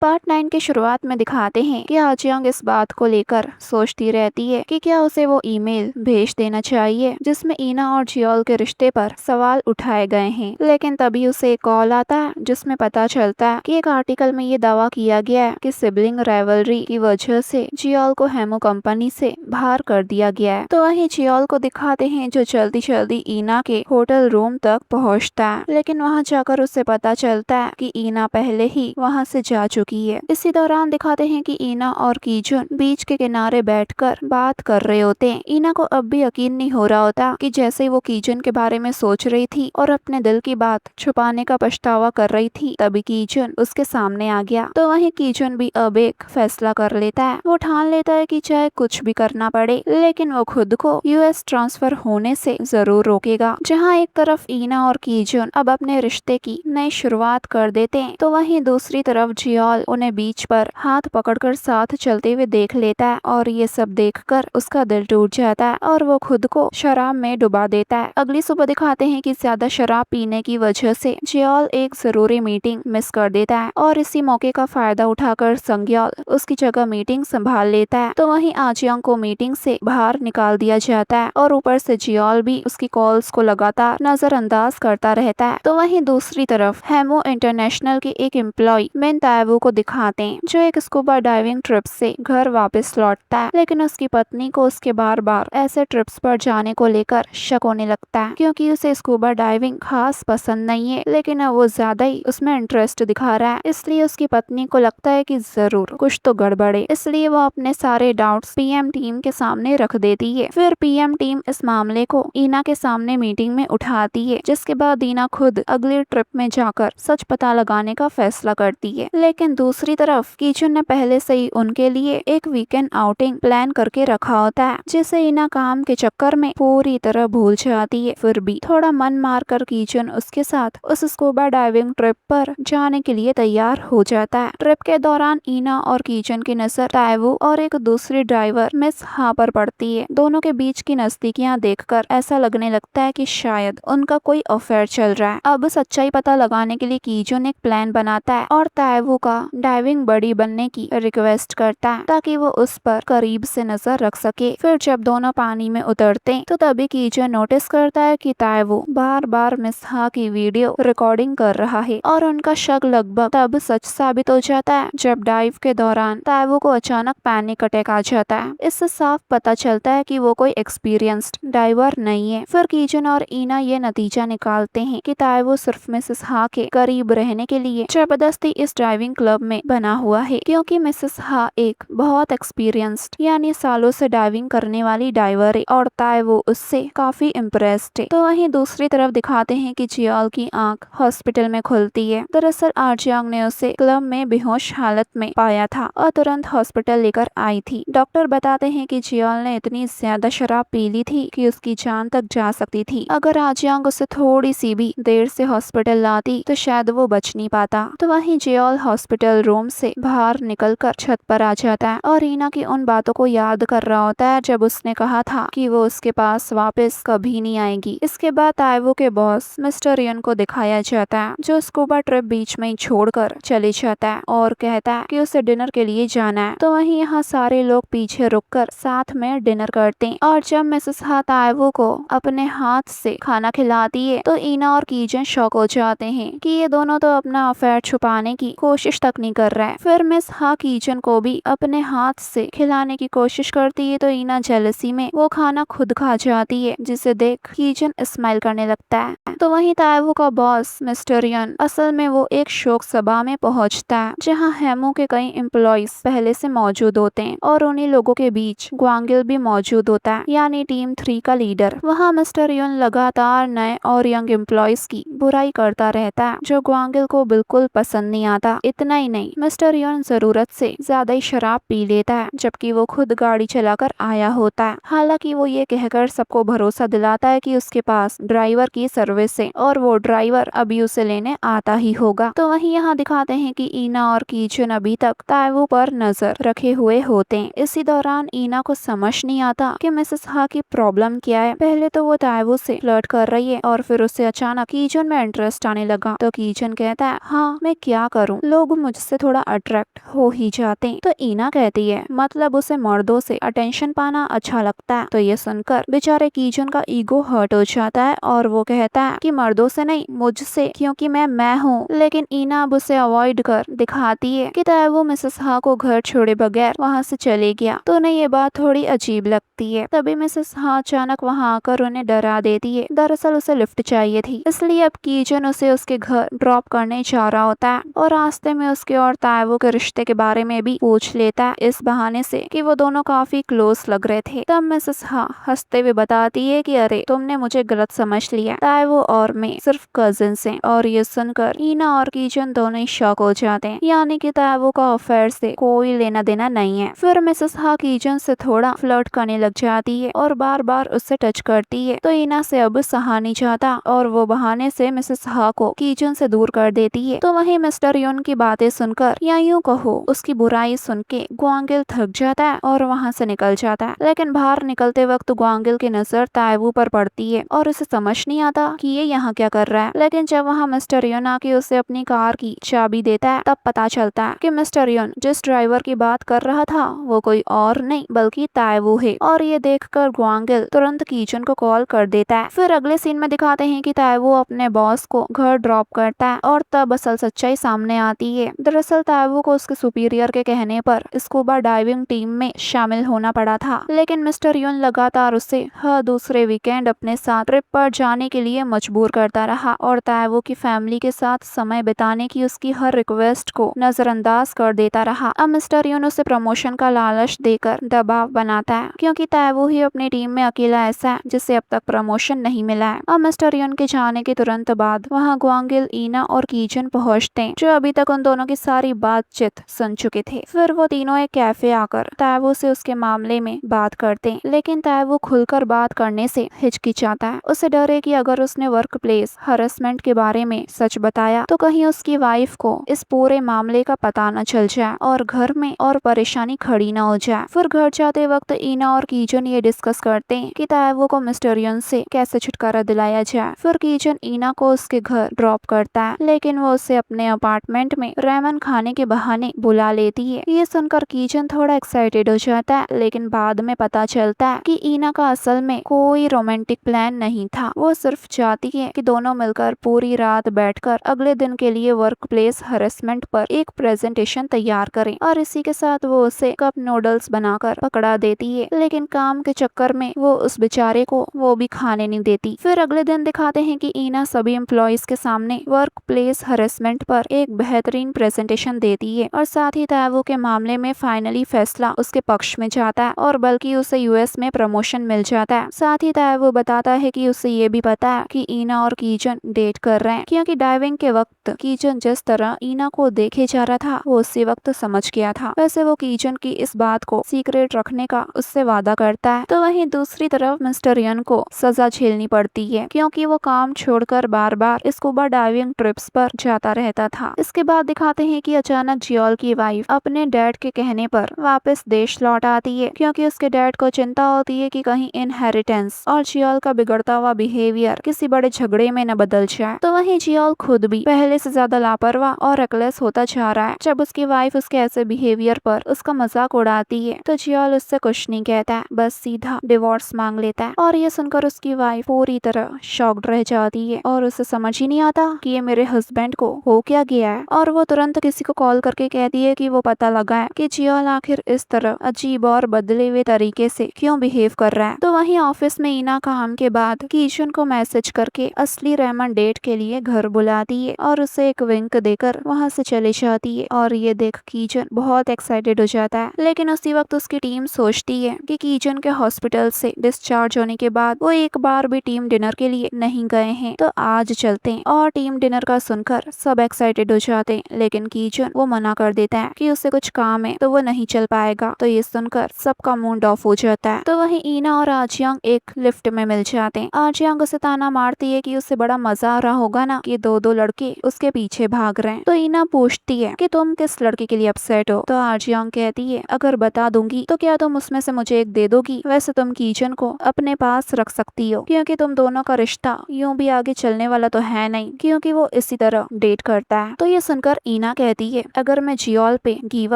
Part 9 की शुरुआत में दिखाते हैं कि आजियांग इस बात को लेकर सोचती रहती है कि क्या उसे वो ईमेल भेज देना चाहिए जिसमें ईना और जियोल के रिश्ते पर सवाल उठाए गए हैं। लेकिन तभी उसे एक कॉल आता है जिसमें पता चलता है कि एक आर्टिकल में ये दावा किया गया है कि सिबलिंग राइवलरी की वजह से जियोल को हेमो कंपनी से बाहर कर दिया गया है। तो वहीं जियोल को दिखाते हैं जो जल्दी जल्दी ईना के होटल रूम तक पहुँचता है, लेकिन वहाँ जाकर उसे पता चलता है कि ईना पहले ही वहाँ से जा चुकी है। इसी दौरान दिखाते हैं कि ईना और कीजुन बीच के किनारे बैठकर बात कर रहे होते हैं। ईना को अब भी यकीन नहीं हो रहा होता कि जैसे वो कीजुन के बारे में सोच रही थी और अपने दिल की बात छुपाने का पछतावा कर रही थी, तभी कीजुन उसके सामने आ गया। तो वहीं कीजुन भी अब एक फैसला कर लेता है। वो ठान लेता है कि चाहे कुछ भी करना पड़े लेकिन वो खुद को यूएस ट्रांसफर होने से जरूर रोकेगा। जहाँ एक तरफ ईना और कीजुन अब अपने रिश्ते की नई शुरुआत कर देते हैं, तो वहीं दूसरी तरफ जियोल उन्हें बीच पर हाथ पकड़कर साथ चलते हुए देख लेता है और ये सब देखकर उसका दिल टूट जाता है और वो खुद को शराब में डुबा देता है। अगली सुबह दिखाते हैं कि ज्यादा शराब पीने की वजह से जियोल एक जरूरी मीटिंग मिस कर देता है और इसी मौके का फायदा उठाकर संग्योल उसकी जगह मीटिंग संभाल लेता है। तो वहीं आजियांग को मीटिंग से बाहर निकाल दिया जाता है और ऊपर से जियोल भी उसकी कॉल्स को लगातार नजरअंदाज करता रहता है। तो वहीं दूसरी तरफ हेमो इंटरनेशनल के एक एम्प्लॉय मिन ताएवो को दिखाते हैं जो एक स्कूबा डाइविंग ट्रिप से घर वापस लौटता है, लेकिन उसकी पत्नी को उसके बार बार ऐसे ट्रिप्स पर जाने को लेकर शक होने लगता है क्योंकि उसे स्कूबा डाइविंग खास पसंद नहीं है, लेकिन अब वो ज्यादा ही उसमें इंटरेस्ट दिखा रहा है। इसलिए उसकी पत्नी को लगता है कि जरूर कुछ तो गड़बड़ है, इसलिए वो अपने सारे डाउट्स पीएम टीम के सामने रख देती है। फिर पीएम टीम इस मामले को ईना के सामने मीटिंग में उठाती है, जिसके बाद ईना खुद अगली ट्रिप में जाकर सच पता लगाने का फैसला करती है। लेकिन दूसरी तरफ कीजुन ने पहले से ही उनके लिए एक वीकेंड आउटिंग प्लान करके रखा होता है, जिसे ईना काम के चक्कर में पूरी तरह भूल जाती है। फिर भी थोड़ा मन मार कर कीजुन उसके साथ उस स्कूबा डाइविंग ट्रिप पर जाने के लिए तैयार हो जाता है। ट्रिप के दौरान ईना और कीजुन की नजर ताएवो और एक दूसरी ड्राइवर मिस हा पर पड़ती है। दोनों के बीच की नजदीकियां देखकर ऐसा लगने लगता है कि शायद उनका कोई अफेयर चल रहा है। अब सच्चाई पता लगाने के लिए कीजुन एक प्लान बनाता है और ताएवो का डाइविंग बडी बनने की रिक्वेस्ट करता है ताकि वो उस पर करीब से नजर रख सके। फिर जब दोनों पानी में उतरते हैं तो तभी कीजुन नोटिस करता है कि ताएवो बार बार मिस हा की वीडियो रिकॉर्डिंग कर रहा है और उनका शक लगभग तब सच साबित हो जाता है जब डाइव के दौरान ताएवो को अचानक पैनिक अटैक आ जाता है। इससे साफ पता चलता है कि वो कोई एक्सपीरियंस्ड डाइवर नहीं है। फिर कीजुन और ईना ये नतीजा निकालते हैं कि ताएवो सिर्फ मिसेस हा के करीब रहने के लिए जबरदस्ती इस डाइविंग क्लब में बना हुआ है, क्योंकि मिसेस हा एक बहुत एक्सपीरियंस्ड यानी सालों से डाइविंग करने वाली डाइवर है और ताएवो उससे काफी इम्प्रेस्ड है। तो वहीं दूसरी तरफ दिखाते हैं कि जियोल की आंख हॉस्पिटल में खुलती है। दरअसल आजियांग ने उसे क्लब में बेहोश हालत में पाया था और तुरंत हॉस्पिटल लेकर आई थी। डॉक्टर बताते हैं कि जियोल ने इतनी ज्यादा शराब पी ली थी कि उसकी जान तक जा सकती थी। अगर आजियांग उसे थोड़ी सी भी देर से हॉस्पिटल लाती तो शायद वो बच नहीं पाता। तो वहीं जियोल हॉस्पिटल रूम से बाहर निकलकर छत पर आ जाता है और रीना की उन बातों को याद कर रहा होता है जब उसने कहा था कि वो उसके पास वापस कभी नहीं आएगी। इसके बाद ताएवो के बॉस मिस्टर रियन को दिखाया जाता है जो स्कूबा ट्रिप बीच में ही छोड़कर चले जाता है और कहता है कि उसे डिनर के लिए जाना है। तो वहीं यहाँ सारे लोग पीछे रुककर साथ में डिनर करते हैं और जब मिसेस हा ताएवो को अपने हाथ से खाना खिलाती है तो ईना और कीजन शॉक हो जाते हैं कि ये दोनों तो अपना अफेयर छुपाने की कोशिश तक नहीं कर रहा है। फिर मिस हा कीजन को भी अपने हाथ से खिलाने की कोशिश करती है तो ईना जेलसी में वो खाना खुद खा जाती है, जिसे देख कीजन स्माइल करने लगता है। तो वहीं ताएवो का बॉस मिस्टर रियन असल में वो एक शोक सभा में पहुंचता है जहां हेमो के कई एम्प्लॉइज पहले से मौजूद होते हैं और उन्हीं लोगों के बीच ग्वांगिल भी मौजूद होता है, यानी टीम 3 का लीडर। वहाँ मिस्टर रियन लगातार नए और यंग एम्प्लॉइज की बुराई करता रहता है जो ग्वांगिल को बिल्कुल पसंद नहीं आता। इतना ही नहीं, मिस्टर रियन जरूरत से ज्यादा ही शराब पी लेता है जबकि वो खुद गाड़ी चलाकर आया होता है। हालांकि वो ये कहकर सबको भरोसा दिलाता है कि उसके पास ड्राइवर की सर्विस है और वो ड्राइवर अभी उसे लेने आता ही होगा। तो वहीं यहाँ दिखाते हैं कि ईना और कीजुन अभी तक ताएवो पर नजर रखे हुए होते हैं। इसी दौरान ईना ईना को समझ नहीं आता कि मिसेस हा की प्रॉब्लम क्या है। पहले तो वो ताइवू से फ्लर्ट कर रही है और फिर उससे अचानक कीचन में इंटरेस्ट आने लगा। तो कीचन कहता है, हाँ मैं क्या करूँ, लोग मुझसे थोड़ा अट्रैक्ट हो ही जाते हैं। तो ईना कहती है, मतलब उसे मर्दों से अटेंशन पाना अच्छा लगता है। तो ये सुनकर बेचारे कीचन का ईगो हर्ट हो जाता है और वो कहता है कि मर्दों से नहीं, मुझसे, क्योंकि मैं हूँ। लेकिन ईना अब उसे अवॉइड कर दिखाती है कि ताइवू मिसेस हा को घर छोड़े बगैर वहाँ से चले गया। तो उन्हें ये बात थोड़ी अजीब लगती है। तभी मिसेस हा अचानक वहाँ आकर उन्हें डरा देती है। दरअसल उसे लिफ्ट चाहिए थी, इसलिए अब कीचन उसे उसके घर ड्रॉप करने जा रहा होता है और रास्ते में उसके और ताइवू के रिश्ते के बारे में भी पूछ लेता है, इस बहाने से कि वो दोनों काफी क्लोज लग रहे थे। तब मिसेस हा हंसते हुए बताती है कि अरे तुमने मुझे गलत समझ लिया, ताइवू और मैं सिर्फ कजिन्स हैं। और ये सुनकर ईना और कीचन दोनों ही शॉक हो जाते हैं, यानी कि ताइवू का अफेयर से कोई लेना देना नहीं है। फिर मिसेस हा कीचन से थोड़ा फ्लर्ट करने लग जाती है और बार बार उससे टच करती है। तो ईना से अब सहा नहीं जाता और वो बहाने से मिसेस हा को कीचन से दूर कर देती है। तो वहीं मिस्टर यून की बातें सुनकर या यूं कहो उसकी बुराई सुन के ग्वांगिल थक जाता है और वहाँ से निकल जाता है। लेकिन बाहर निकलते वक्त ग्वांगिल की नजर ताइवू पर पड़ती है और उसे समझ नहीं आता कि ये यहाँ क्या कर रहा है। लेकिन जब वहाँ मिस्टर यून आके उसे अपनी कार की चाबी देता है, तब पता चलता है कि मिस्टर यून जिस ड्राइवर की बात कर रहा था वो कोई और नहीं बल्कि ताइवू है। और ये देखकर ग्वांगिल तुरंत कीचन को कॉल कर देता है। फिर अगले सीन में दिखाते हैं कि ताइवू अपने बॉस को घर ड्रॉप करता है और तब असल सच्चाई सामने आती है। दरअसल ताइवू को उसके सुपीरियर के कहने पर स्कूबा डाइविंग टीम में शामिल होना पड़ा था, लेकिन मिस्टर यून लगातार उसे हर दूसरे वीकेंड अपने साथ ट्रिप पर जाने के लिए मजबूर करता रहा और ताइवू की फैमिली के साथ समय बिताने की उसकी हर रिक्वेस्ट को नजरअंदाज कर देता रहा। अब मिस्टर यून उसे प्रमोशन का लालच देकर दबाव बनाता है, क्योंकि ताइवू ही अपनी टीम में अकेला ऐसा है जिसे अब तक प्रमोशन नहीं मिला है। अब मिस्टर यून के जाने के तुरंत बाद वहाँ ग्वांगिल, ईना और कीचन पहुँचते हैं, जो अभी तक उन दोनों की सारी बातचीत सुन चुके थे। फिर वो तीनों एक कैफे आकर ताइवू से उसके मामले में बात करते हैं, लेकिन ताइवू खुलकर बात करने से हिचकिचाता है। उसे डर है कि अगर उसने वर्क प्लेस हरेसमेंट के बारे में सच बताया तो कहीं उसकी वाइफ को इस पूरे मामले का पता न चल जाए और घर में और परेशानी खड़ी न हो जाए। फिर घर जाते वक्त ईना और कीचन ये डिस्कस करते हैं कि ताइवू को मिस्टर यून से कैसे छुटकारा दिलाया जाए। फिर कीचन ईना को उसके घर ड्रॉप करता है, लेकिन वो उसे अपने अपार्टमेंट में रेमन खाने के बहाने बुला लेती है। ये सुनकर कीचन थोड़ा एक्साइटेड हो जाता है, लेकिन बाद में पता चलता है कि ईना का असल में कोई रोमांटिक प्लान नहीं था। वो सिर्फ चाहती है कि दोनों मिलकर पूरी रात बैठकर अगले दिन के लिए वर्क प्लेस हरेसमेंट पर एक प्रेजेंटेशन तैयार करें। और इसी के साथ वो उसे कप नूडल्स बनाकर पकड़ा देती है, लेकिन काम के चक्कर में वो उस बेचारे को वो भी खाने नहीं देती। फिर अगले दिन दिखाते हैं कि ईना सभी एम्प्लॉइज के सामने वर्क प्लेस हरेसमेंट पर एक बेहतरीन प्रेजेंटेशन देती है और साथ ही ताइवू के मामले में फाइनली फैसला उसके पक्ष में जाता है और बल्कि उसे यूएस में प्रमोशन मिल जाता है। साथ ही ताइवू बताता है कि उसे ये भी पता है कि ईना और कीचन डेट कर रहे हैं, क्योंकि डाइविंग के वक्त कीचन जिस तरह ईना को देखे जा रहा था वो उसी वक्त समझ गया था। वैसे वो कीचन की इस बात को सीक्रेट रखने का उससे वादा करता है। तो वहीं दूसरी तरफ मिस्टर यन को सजा झेलनी पड़ती है, क्योंकि वो काम छोड़कर बार बार स्कूबा डाइविंग ट्रिप्स पर जाता रहता था। इसके बाद दिखाते हैं कि अचानक जियोल की वाइफ अपने डैड के कहने पर वापस देश लौट आती है, क्योंकि उसके डैड को चिंता होती है कि कहीं इनहेरिटेंस और जियोल का बिगड़ता हुआ बिहेवियर किसी बड़े झगड़े में न बदल जाए। तो वहीं जियोल खुद भी पहले से ज्यादा लापरवाह और रेकलेस होता जा रहा है। जब उसकी वाइफ उसके ऐसे बिहेवियर पर उसका मजाक उड़ाती है तो जियोल उससे कुछ नहीं कहता है, बस सीधा डिवोर्स मांग लेता है। और ये सुनकर उसकी वाइफ पूरी तरह शॉक्ड रह जाती है और उसे समझ ही नहीं आता कि ये मेरे हस्बैंड को हो क्या गया है। और वो तुरंत किसी को कॉल करके कहती है कि वो पता लगा है कि जियोल आखिर इस तरह अजीब और बदले हुए तरीके से क्यों बिहेव कर रहा है। तो वहीं ऑफिस में ईना काम के बाद कीचन को मैसेज करके असली रेमन डेट के लिए घर बुलाती है और उसे एक विंक देकर वहाँ से चले जाती है। और ये देख कीचन बहुत एक्साइटेड हो जाता है, लेकिन उसी वक्त उसकी टीम सोचती है कि कीचन के हॉस्पिटल से डिस्चार्ज होने के बाद वो एक बार भी टीम डिनर के लिए नहीं गए हैं, तो आज चलते हैं। और टीम डिनर का सुनकर सब एक्साइटेड हो जाते हैं, लेकिन कीचन वो मना कर देता है कि उसे कुछ काम है तो वो नहीं चल पाएगा। तो ये सुनकर सबका मूड ऑफ हो जाता है। तो वहीं ईना और आजियांग एक लिफ्ट में मिल जाते हैं। आजियांग उसे ताना मारती है कि उसे बड़ा मजा आ रहा होगा ना कि दो लड़के उसके पीछे भाग रहे हैं। तो ईना पूछती है कि तुम किस लड़के के लिए अपसेट हो। तो आजियांग कहती है अगर बता दूंगी तो क्या तुम उसमें से मुझे एक दे दोगी? वैसे तुम कीचन को अपने पास रख सकती हो, क्योंकि तुम दोनों का रिश्ता यूं भी आगे चलने वाला तो है नहीं, क्योंकि वो इसी तरह डेट करता है। तो ये सुनकर ईना कहती है, अगर मैं जियोल पे गिव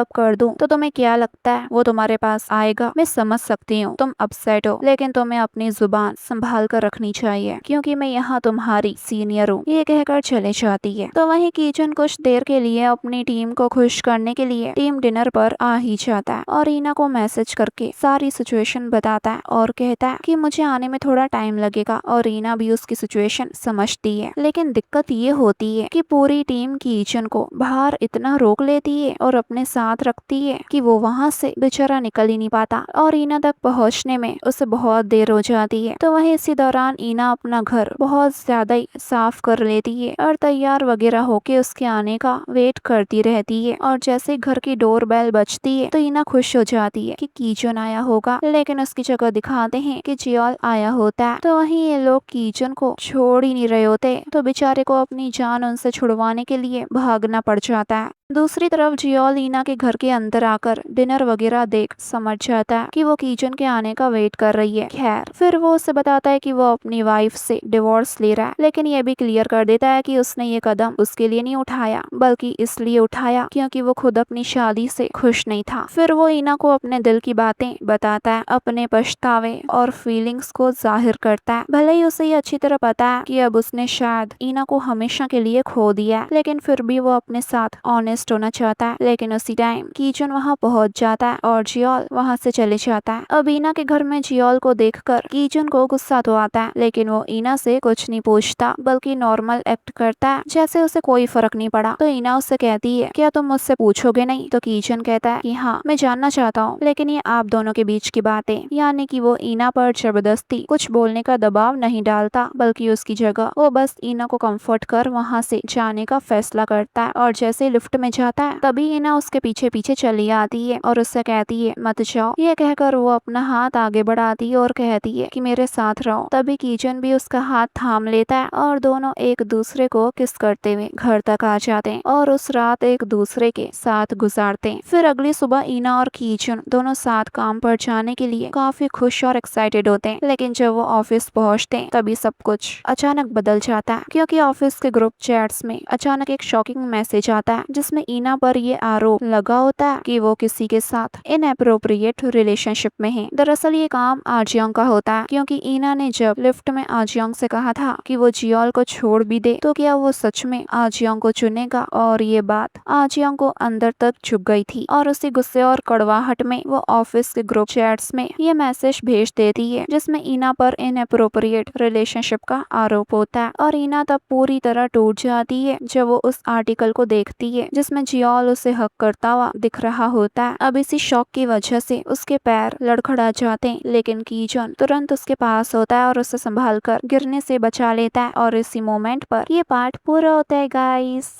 अप कर दूं तो तुम्हें क्या लगता है वो तुम्हारे पास आएगा? मैं समझ सकती हूँ तुम अपसेट हो, लेकिन तुम्हें अपनी जुबान संभाल कर रखनी चाहिए, क्योंकि मैं यहाँ तुम्हारी सीनियर हूँ। ये कहकर चले जाती है। तो वहीं कीचन कुछ देर के लिए अपनी टीम को खुश करने के लिए टीम डिनर पर आ ही जाता है और ईना को मैसेज करके सारी सिचुएशन बताता है और कहता है कि मुझे आने में थोड़ा टाइम लगेगा, और ईना भी उसकी सिचुएशन समझती है। लेकिन दिक्कत ये होती है कि पूरी टीम कीचन को बाहर इतना रोक लेती है और अपने साथ रखती है कि वो वहाँ से बेचारा निकल ही नहीं पाता और ईना तक पहुँचने में उसे बहुत देर हो जाती है। तो वहीं इसी दौरान ईना अपना घर बहुत ज्यादा ही साफ कर लेती है और तैयार वगैरह होके उसके आने का वेट करती रहती है। और जैसे घर की डोर बेल बजती है तो ईना खुश हो जाती है कि कीचन आया होगा, लेकिन उसकी जगह दिखाते हैं कि जियोल आया होता है। तो वहीं ये लोग कीचन को छोड़ ही नहीं रहे होते, तो बेचारे को अपनी जान उनसे छुड़वाने के लिए भागना पड़ जाता है। दूसरी तरफ जियोल ईना के घर के अंदर आकर डिनर वगैरह देख समझ जाता है कि वो कीचन के आने का वेट कर रही है। खैर फिर वो उसे बताता है कि वो अपनी वाइफ से डिवोर्स ले रहा है, लेकिन ये भी क्लियर कर देता है कि उसने ये कदम उसके लिए नहीं उठाया, बल्कि इसलिए उठाया क्योंकि वो खुद अपनी शादी से खुश नहीं था। फिर वो ईना को अपने दिल की बातें बताता है, अपने पछतावे और फीलिंग्स को जाहिर करता है। भले ही उसे ये अच्छी तरह पता है कि अब उसने शायद ईना को हमेशा के लिए खो दिया है, लेकिन फिर भी वो अपने साथ ऑनेस्ट होना चाहता है। लेकिन उसी टाइम कीचन वहाँ पहुँच जाता है और जियोल वहाँ से चले जाता है। अब ईना के घर में जियोल को देखकर कीचन को गुस्सा तो आता है, लेकिन वो ईना से कुछ नहीं पूछता, बल्कि नॉर्मल एक्ट करता है जैसे उसे कोई फर्क नहीं पड़ा। तो ईना उससे कहती है, क्या तुम मुझसे पूछोगे नहीं? तो कीचन कहता है कि हाँ, मैं जानना चाहता हूँ, लेकिन ये आप दोनों के बीच की बात है। यानी कि वो ईना पर जबरदस्ती कुछ बोलने का दबाव नहीं डालता, बल्कि उसकी जगह वो बस ईना को कंफर्ट कर वहाँ से जाने का फैसला करता है। और जैसे लिफ्ट में जाता है तभी ईना उसके पीछे पीछे चली आती है और उससे कहती है, मत जाओ। ये कहकर वो अपना हाथ आगे बढ़ाती है और कहती है कि मेरे साथ रहो। तभी कीचन भी उसका हाथ थाम लेता है और दोनों एक दूसरे को किस करते हुए घर तक आ जाते हैं और उस रात एक दूसरे के साथ गुजारते हैं। फिर अगली सुबह ईना और कीचन दोनों साथ काम पर जाने के लिए काफी खुश और एक्साइटेड होते हैं, लेकिन जब वो ऑफिस पहुंचते हैं तभी सब कुछ अचानक बदल जाता है, क्योंकि ऑफिस के ग्रुप चैट्स में अचानक एक शॉकिंग मैसेज आता है जिसमें ईना पर ये आरोप लगा होता है कि वो किसी के साथ इनएप्रोप्रिएट रिलेशनशिप में है। दरअसल ये काम आजियोंग का होता है, क्योंकि ईना ने जब लिफ्ट में आजियोंग से कहा था कि वो जियोल को छोड़ भी दे तो क्या वो सच में आजियोंग को चुनेगा, और ये बात आजियोंग को अंदर तक चुभ गई थी और उसी गुस्से और कड़वाहट में वो ऑफिस के ग्रुप चैट्स में ये मैसेज भेज देती है जिसमें ईना पर इनएप्रोप्रिएट रिलेशनशिप का आरोप होता है। और ईना तब पूरी तरह टूट जाती है जब वो उस आर्टिकल को देखती है जिसमें जियोल उसे हक करता हुआ दिख रहा होता है। अब इसी शौक की वजह से उसके पैर लड़खड़ा जाते हैं, लेकिन कीचन तुरंत उसके पास होता है और उसे संभाल कर गिरने से बचा लेता है। और इसी मोमेंट पर ये पार्ट पूरा होता है गाइस।